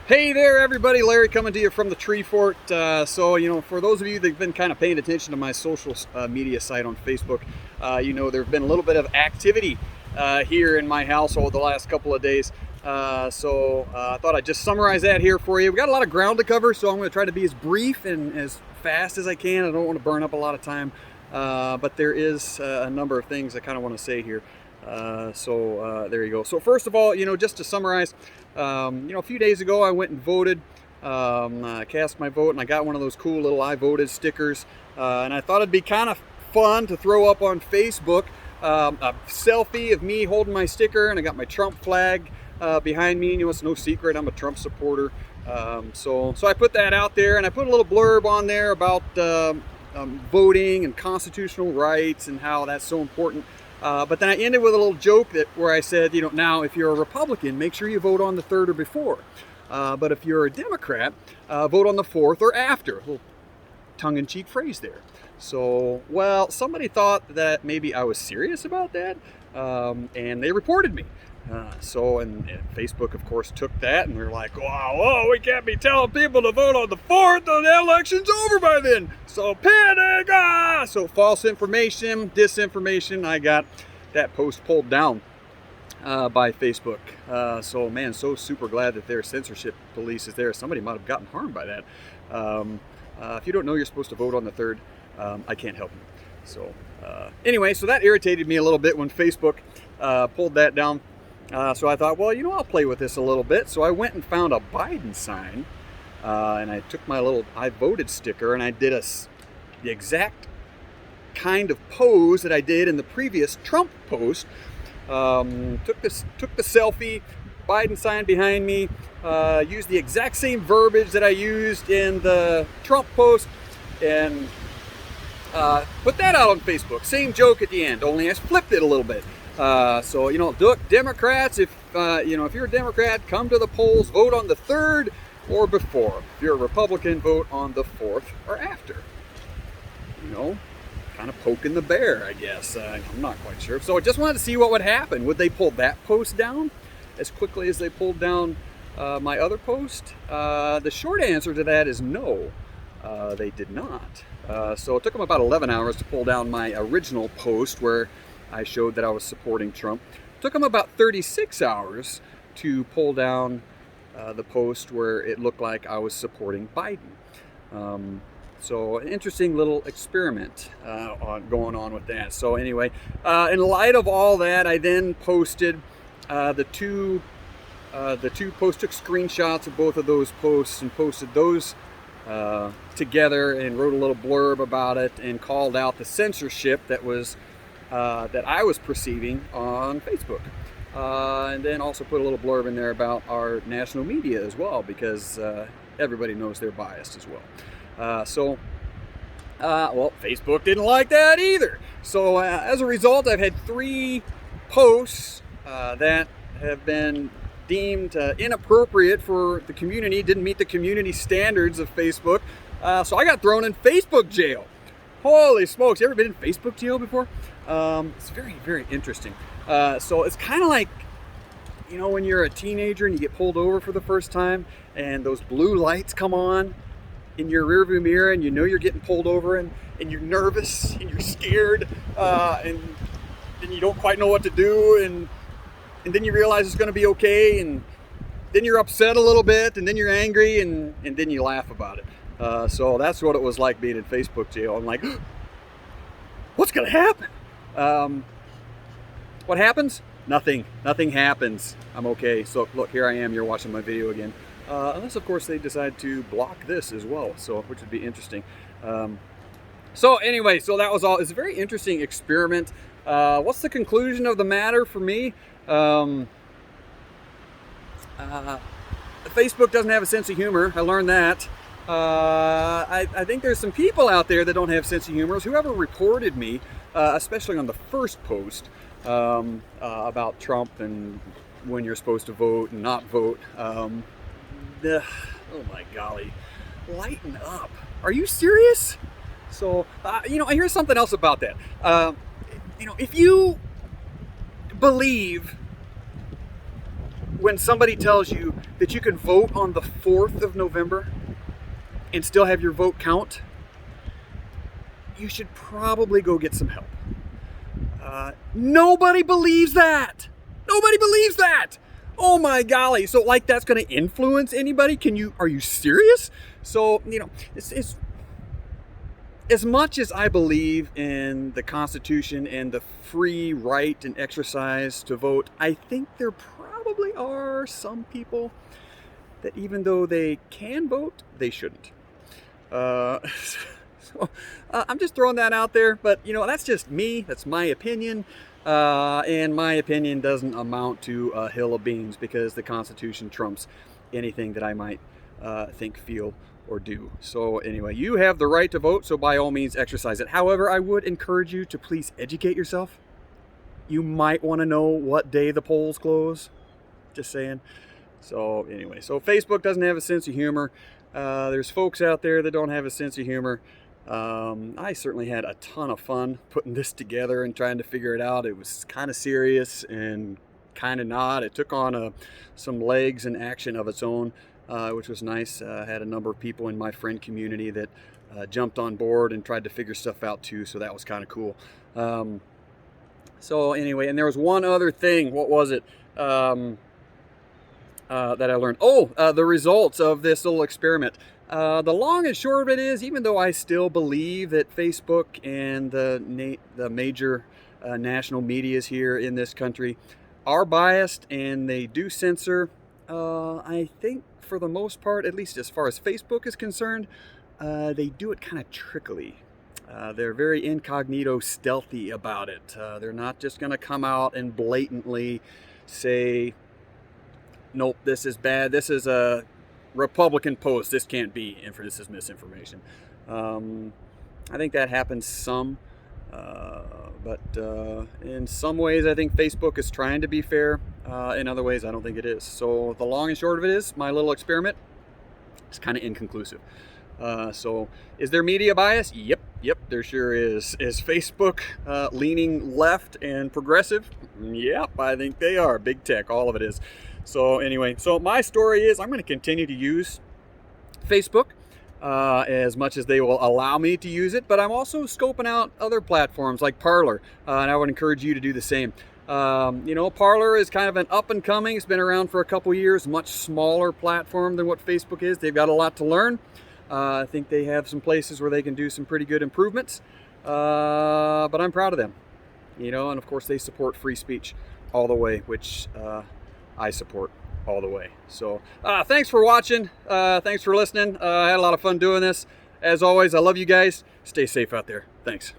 Hey there, everybody. Larry coming to you from the Tree Fort. For those of you that have been kind of paying attention to my social media site on Facebook, there have been a little bit of activity here in my household the last couple of days. I thought I'd just summarize that here for you. We got a lot of ground to cover, so I'm going to try to be as brief and as fast as I can. I don't want to burn up a lot of time, but there is a number of things I kind of want to say here. There you go. So first of all, just to summarize, a few days ago I went and voted, cast my vote, and I got one of those cool little I voted stickers, and I thought it'd be kind of fun to throw up on Facebook a selfie of me holding my sticker, and I got my Trump flag behind me. It's no secret I'm a Trump supporter. So I put that out there, and I put a little blurb on there about voting and constitutional rights and how that's so important. But then I ended with a little joke where I said, now if you're a Republican, make sure you vote on the 3rd or before. But if you're a Democrat, vote on the 4th or after. A little tongue-in-cheek phrase there. So, well, somebody thought that maybe I was serious about that, and they reported me. And Facebook, of course, took that, and they're like, wow, we can't be telling people to vote on the 4th, the election's over by then. So panic! So false information, disinformation. I got that post pulled down by Facebook. So super glad that their censorship police is there. Somebody might have gotten harmed by that. If you don't know you're supposed to vote on the 3rd, I can't help you. So so that irritated me a little bit when Facebook pulled that down. So I thought, I'll play with this a little bit. So I went and found a Biden sign, and I took my little I voted sticker, and I did the exact kind of pose that I did in the previous Trump post. Took the selfie, Biden sign behind me, used the exact same verbiage that I used in the Trump post, and put that out on Facebook. Same joke at the end, only I flipped it a little bit. Democrats, if you're a Democrat, come to the polls, vote on the 3rd or before. If you're a Republican, vote on the 4th or after. Kind of poking the bear, I guess. I'm not quite sure. So I just wanted to see what would happen. Would they pull that post down as quickly as they pulled down my other post? The short answer to that is no, they did not. So it took them about 11 hours to pull down my original post where I showed that I was supporting Trump. It took them about 36 hours to pull down the post where it looked like I was supporting Biden. So an interesting little experiment going on with that. So anyway, in light of all that, I then posted the two posts, took screenshots of both of those posts and posted those together and wrote a little blurb about it and called out the censorship that I was perceiving on Facebook. And then also put a little blurb in there about our national media as well, because everybody knows they're biased as well. Facebook didn't like that either. So as a result, I've had 3 posts that have been deemed inappropriate for the community, didn't meet the community standards of Facebook. So I got thrown in Facebook jail. Holy smokes, you ever been in Facebook jail before? It's very, very interesting. So it's kind of like, when you're a teenager and you get pulled over for the first time and those blue lights come on in your rearview mirror and you're getting pulled over and you're nervous and you're scared and then you don't quite know what to do and then you realize it's going to be okay and then you're upset a little bit and then you're angry and then you laugh about it. So that's what it was like being in Facebook jail. I'm like, what's going to happen? What happens? Nothing happens. I'm okay. So look, here I am. You're watching my video again. Unless, of course, they decide to block this as well, which would be interesting. So that was all. It's a very interesting experiment. What's the conclusion of the matter for me? Facebook doesn't have a sense of humor. I learned that. I think there's some people out there that don't have sense of humor. Whoever reported me, especially on the first post about Trump and when you're supposed to vote and not vote. Oh my golly, lighten up. Are you serious? So, here's something else about that. If you believe when somebody tells you that you can vote on the 4th of November and still have your vote count, you should probably go get some help. Nobody believes that. Nobody believes that. Oh my golly. So like that's going to influence anybody? Are you serious? So, it's as much as I believe in the Constitution and the free right and exercise to vote, I think there probably are some people that even though they can vote, they shouldn't. So I'm just throwing that out there, but that's just me. That's my opinion. And my opinion doesn't amount to a hill of beans because the Constitution trumps anything that I might think, feel, or do. So anyway, you have the right to vote, so by all means exercise it. However, I would encourage you to please educate yourself. You might want to know what day the polls close. Just saying. So anyway, so Facebook doesn't have a sense of humor. There's folks out there that don't have a sense of humor. I certainly had a ton of fun putting this together and trying to figure it out. It was kind of serious and kind of not. It took on some legs and action of its own, which was nice. I had a number of people in my friend community that jumped on board and tried to figure stuff out too, so that was kind of cool. So anyway, and there was one other thing. What was it that I learned? The results of this little experiment. The long and short of it is, even though I still believe that Facebook and the major national medias here in this country are biased and they do censor, I think for the most part, at least as far as Facebook is concerned, they do it kind of trickily. They're very incognito, stealthy about it. They're not just going to come out and blatantly say, nope, this is bad, this is a Republican post, this can't be, this is misinformation. I think that happens some, but in some ways I think Facebook is trying to be fair. In other ways I don't think it is. So the long and short of it is, my little experiment is kind of inconclusive. So is there media bias? Yep, there sure is. Is Facebook leaning left and progressive? Yep, I think they are. Big tech, all of it is. So anyway, so my story is I'm going to continue to use Facebook as much as they will allow me to use it, but I'm also scoping out other platforms like Parler, and I would encourage you to do the same. Parler is kind of an up and coming. It's been around for a couple years, much smaller platform than what Facebook is. They've got a lot to learn. I think they have some places where they can do some pretty good improvements, but I'm proud of them. And of course they support free speech all the way, which I support all the way. So thanks for watching. Thanks for listening. I had a lot of fun doing this. As always, I love you guys. Stay safe out there. Thanks.